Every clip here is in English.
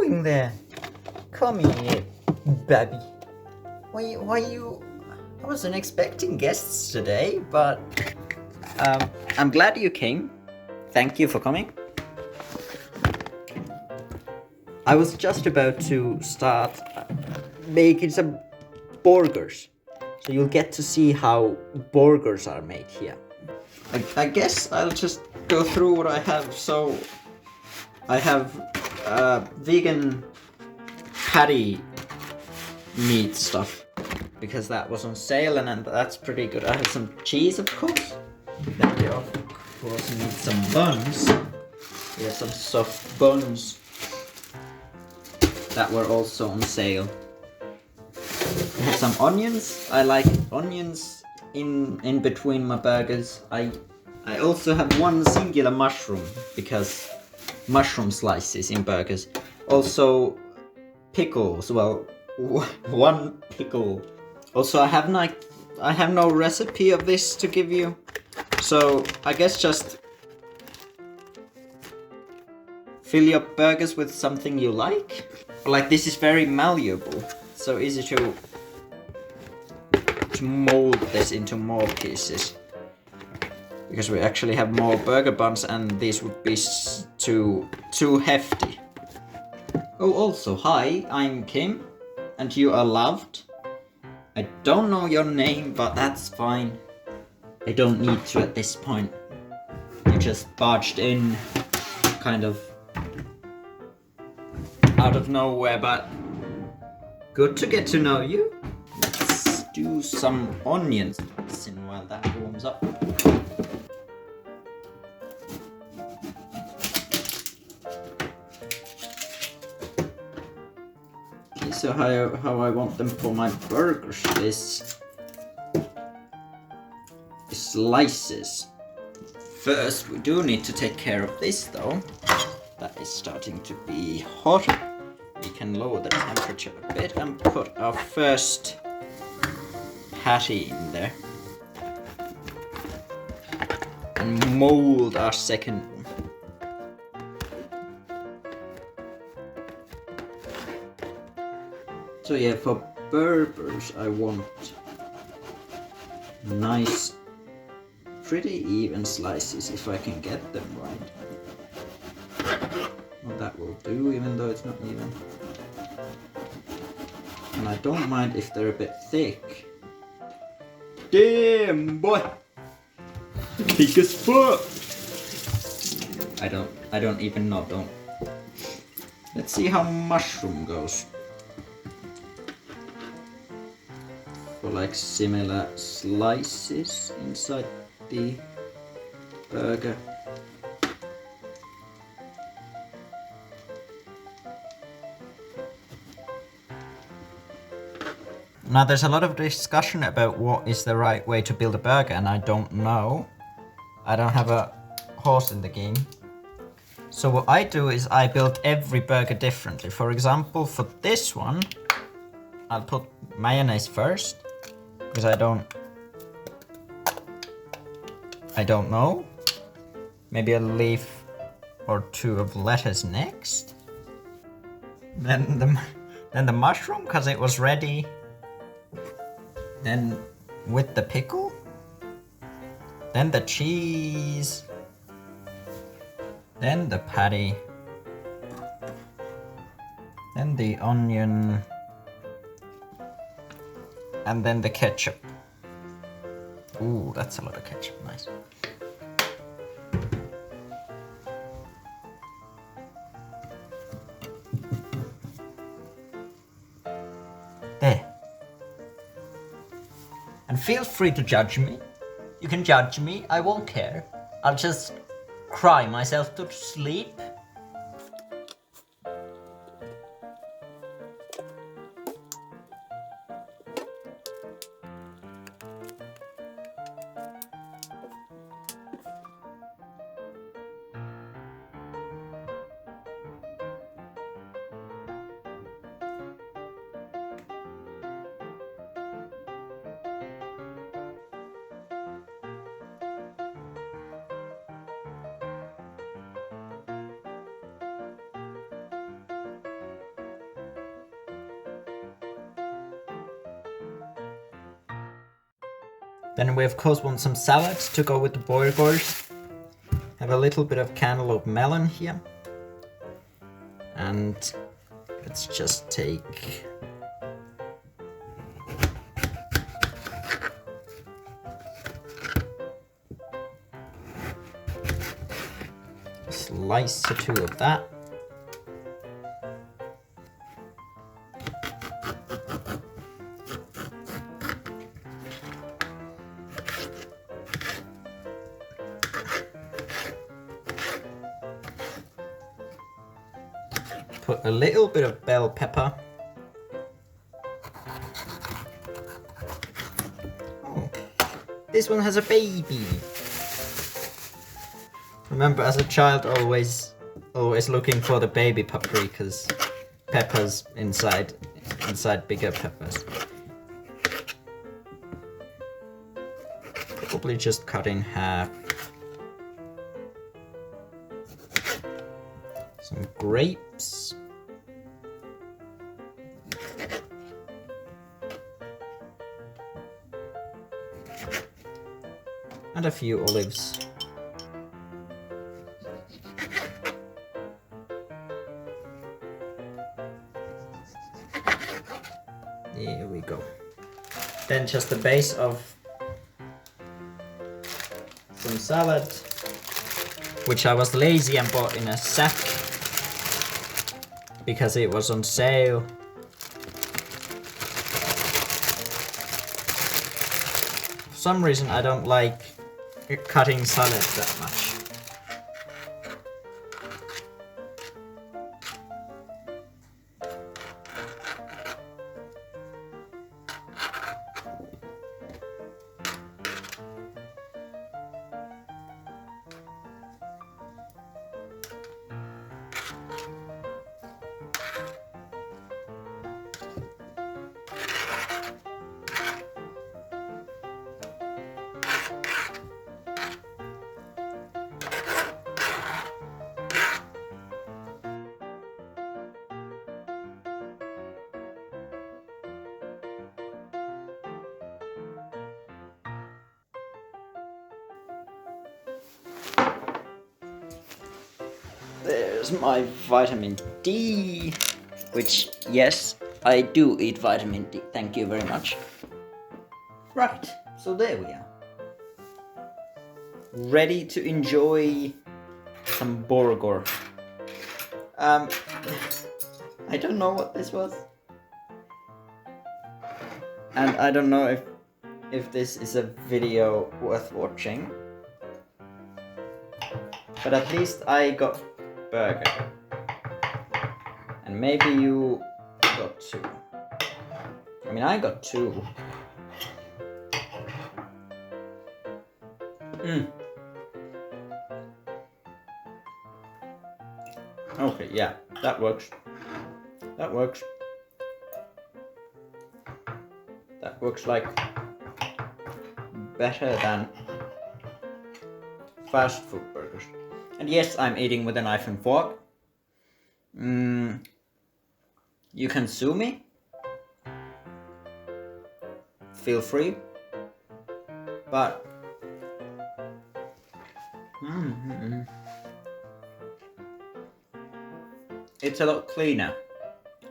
doing there? Come here, baby. Why you? I wasn't expecting guests today, but I'm glad you came. Thank you for coming. I was just about to start making some burgers, so you'll get to see how burgers are made here. I guess I'll just go through what I have. So I have vegan patty meat stuff because that was on sale and that's pretty good. I have some cheese, of course. Then we of course need some buns. We have some soft buns that were also on sale. I have some onions. I like onions in between my burgers. I also have one singular mushroom because mushroom slices in burgers. Also pickles. Well, one pickle. Also, I have no recipe of this to give you, so I guess just fill your burgers with something you like. Like, this is very malleable, so easy to mold this into more pieces. Because we actually have more burger buns and these would be too hefty. Oh, also, hi, I'm Kim, and you are loved. I don't know your name, but that's fine. I don't need to at this point. You just barged in, kind of out of nowhere, but good to get to know you. Let's do some onions while that warms up. Okay, so how I want them for my burgers is slices. First, we do need to take care of this though. That is starting to be hot. We can lower the temperature a bit and put our first patty in there. And mold our second one. So yeah, for burgers I want nice, pretty even slices if I can get them right. Well, that will do, even though it's not even. And I don't mind if they're a bit thick. Damn, boy! Thick as fuck! I don't even know, don't. Let's see how mushroom goes. For like similar slices inside the burger. Now there's a lot of discussion about what is the right way to build a burger, and I don't know. I don't have a horse in the game. So what I do is I build every burger differently. For example, for this one, I'll put mayonnaise first, because I don't know. Maybe a leaf or two of lettuce next. Then the mushroom, because it was ready. Then with the pickle. Then the cheese. Then the patty. Then the onion. And then the ketchup. Ooh, that's a lot of ketchup, nice. There. And feel free to judge me. You can judge me, I won't care. I'll just cry myself to sleep. Then we of course want some salads to go with the borgors. Have a little bit of cantaloupe melon here. And let's just take a slice or two of that. Put a little bit of bell pepper. Oh, this one has a baby. Remember, as a child, always looking for the baby paprikas, peppers inside bigger peppers. Probably just cut in half. Some grapes. And a few olives. There we go. Then just the base of some salad, which I was lazy and bought in a sack because it was on sale. For some reason I don't like cutting salad that much. There's my vitamin D, which, yes, I do eat vitamin D. Thank you very much. Right, so there we are. Ready to enjoy some Borgor. I don't know what this was. And I don't know if this is a video worth watching. But at least I got burger. And maybe you got two. I mean, I got two. Okay, yeah, that works. That works. That works like better than fast food burgers. And yes, I'm eating with a knife and fork. You can sue me. Feel free. But it's a lot cleaner.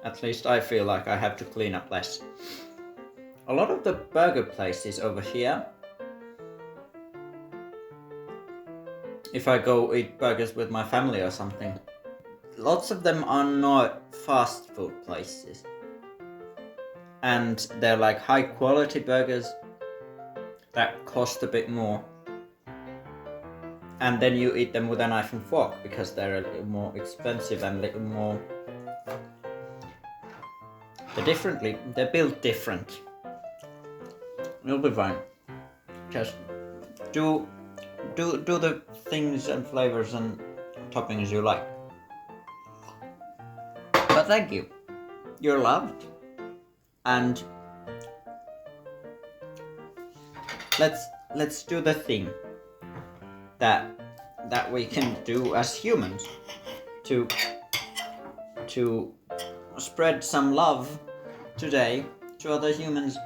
At least I feel like I have to clean up less. A lot of the burger places over here, if I go eat burgers with my family or something, lots of them are not fast food places. And they're like high quality burgers that cost a bit more. And then you eat them with a knife and fork because they're a little more expensive and a little more... They're built different. You'll be fine. Just do the things and flavors and toppings you like. But thank you. You're loved. And let's do the thing that we can do as humans to spread some love today to other humans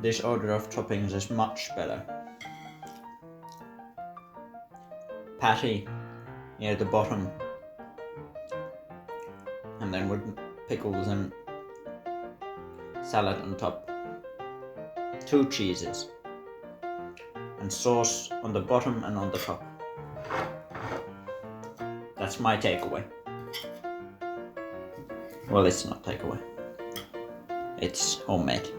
this order of toppings is much better. Patty near the bottom, and then with pickles and salad on top. 2 cheeses, and sauce on the bottom and on the top. That's my takeaway. Well, it's not takeaway. It's homemade.